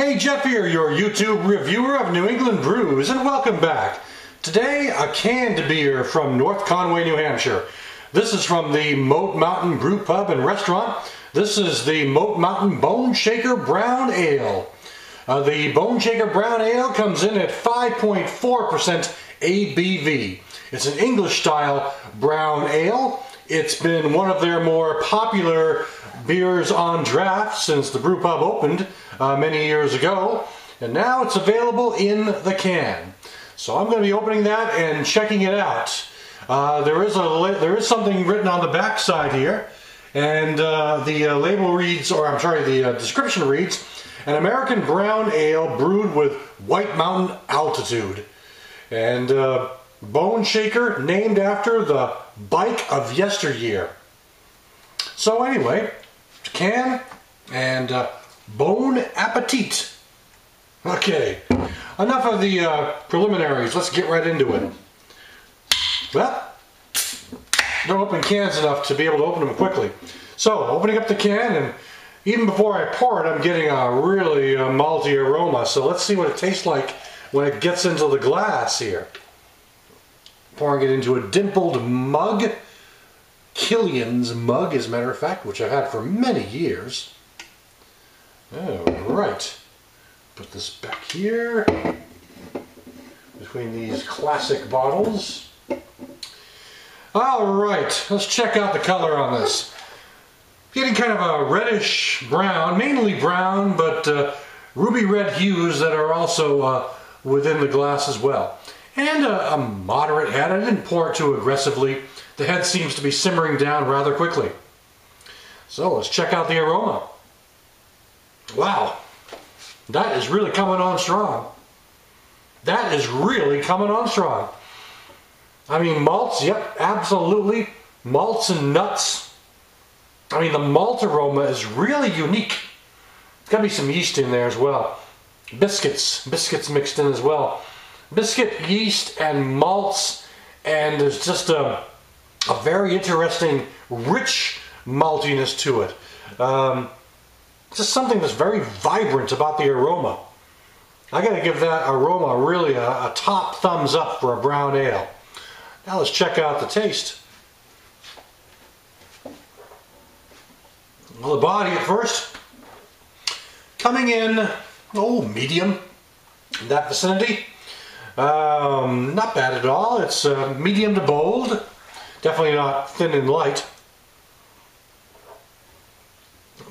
Hey, Jeff here, your YouTube reviewer of New England brews, and welcome back. Today, a canned beer from North Conway, New Hampshire. This is from the Moat Mountain Brew Pub and Restaurant. This is the Moat Mountain Bone Shaker Brown Ale. The Bone Shaker Brown Ale comes in at 5.4% ABV. It's an English-style brown ale. It's been one of their more popular beers on draft since the brew pub opened many years ago, and now it's available in the can. So I'm going to be opening that and checking it out. There is something written on the back side here, and the label reads, or I'm sorry, the description reads, an American brown ale brewed with White Mountain altitude. And Bone Shaker, named after the bike of yesteryear. So anyway, can and bon appetit. Okay, enough of the preliminaries. Let's get right into it. Well, don't open cans enough to be able to open them quickly. So, opening up the can, and even before I pour it, I'm getting a really malty aroma. So let's see what it tastes like when it gets into the glass here. Pouring it into a dimpled mug. Killian's mug, as a matter of fact, which I've had for many years. Alright. Put this back here between these classic bottles. Alright, let's check out the color on this. Getting kind of a reddish brown, mainly brown, but ruby red hues that are also within the glass as well. And a moderate head. I didn't pour it too aggressively. The head seems to be simmering down rather quickly. So let's check out the aroma. Wow, that is really coming on strong. That is really coming on strong. I mean, malts, yep, absolutely. Malts and nuts. I mean, the malt aroma is really unique. There's got to be some yeast in there as well. Biscuits mixed in as well. Biscuit, yeast, and malts, and there's just a very interesting, rich maltiness to it. Just something that's very vibrant about the aroma. I gotta give that aroma really a top thumbs up for a brown ale. Now let's check out the taste. Well, the body at first, coming in, medium, in that vicinity. Not bad at all. It's medium to bold. Definitely not thin and light.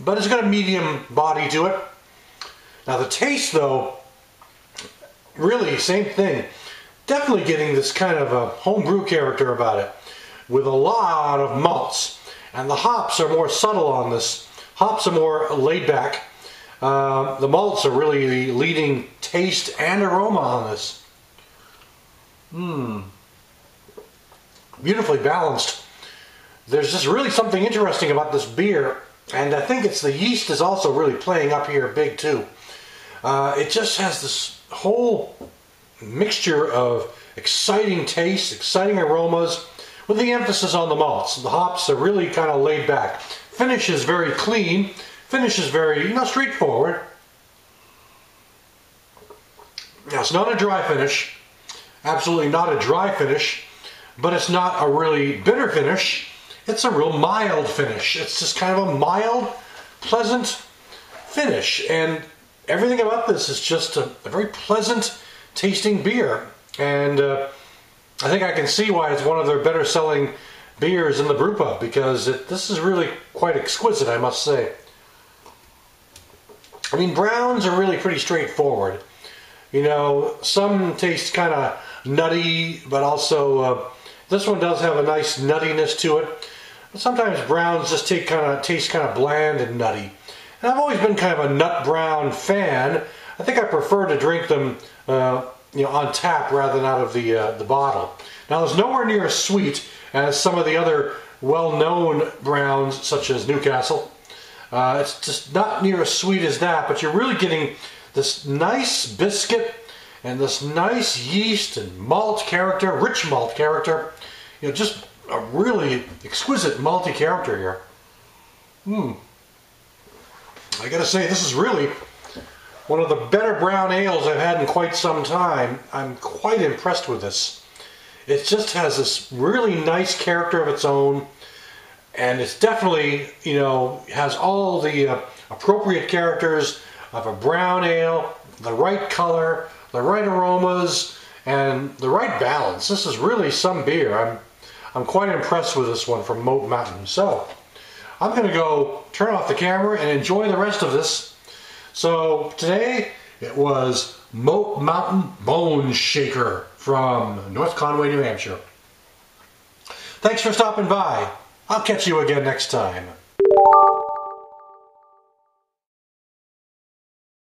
But it's got a medium body to it. Now the taste, though, really same thing. Definitely getting this kind of a homebrew character about it, with a lot of malts. And the hops are more subtle on this. Hops are more laid back. The malts are really the leading taste and aroma on this. Beautifully balanced. There's just really something interesting about this beer, and I think it's the yeast is also really playing up here big too. It just has this whole mixture of exciting tastes, exciting aromas, with the emphasis on the malts. The hops are really kind of laid back. Finish is very clean. Finish is very, straightforward. Now, it's not a dry finish. Absolutely not a dry finish, but it's not a really bitter finish. It's a real mild finish. It's just kind of a mild, pleasant finish, and everything about this is just a very pleasant tasting beer. And I think I can see why it's one of their better selling beers in the brew pub, because this is really quite exquisite, I must say. I mean, browns are really pretty straightforward. Some taste kind of nutty, but also this one does have a nice nuttiness to it. But sometimes browns just taste kind of bland and nutty. And I've always been kind of a nut brown fan. I think I prefer to drink them on tap rather than out of the bottle. Now, it's nowhere near as sweet as some of the other well-known browns, such as Newcastle. It's just not near as sweet as that, but you're really getting this nice biscuit and this nice yeast and malt character, rich malt character. Just a really exquisite malty character here. I gotta say, this is really one of the better brown ales I've had in quite some time. I'm quite impressed with this. It just has this really nice character of its own, and it's definitely, you know, has all the appropriate characters of a brown ale, the right color, the right aromas, and the right balance. This is really some beer. I'm quite impressed with this one from Moat Mountain. So I'm going to go turn off the camera and enjoy the rest of this. So today it was Moat Mountain Bone Shaker from North Conway, New Hampshire. Thanks for stopping by. I'll catch you again next time.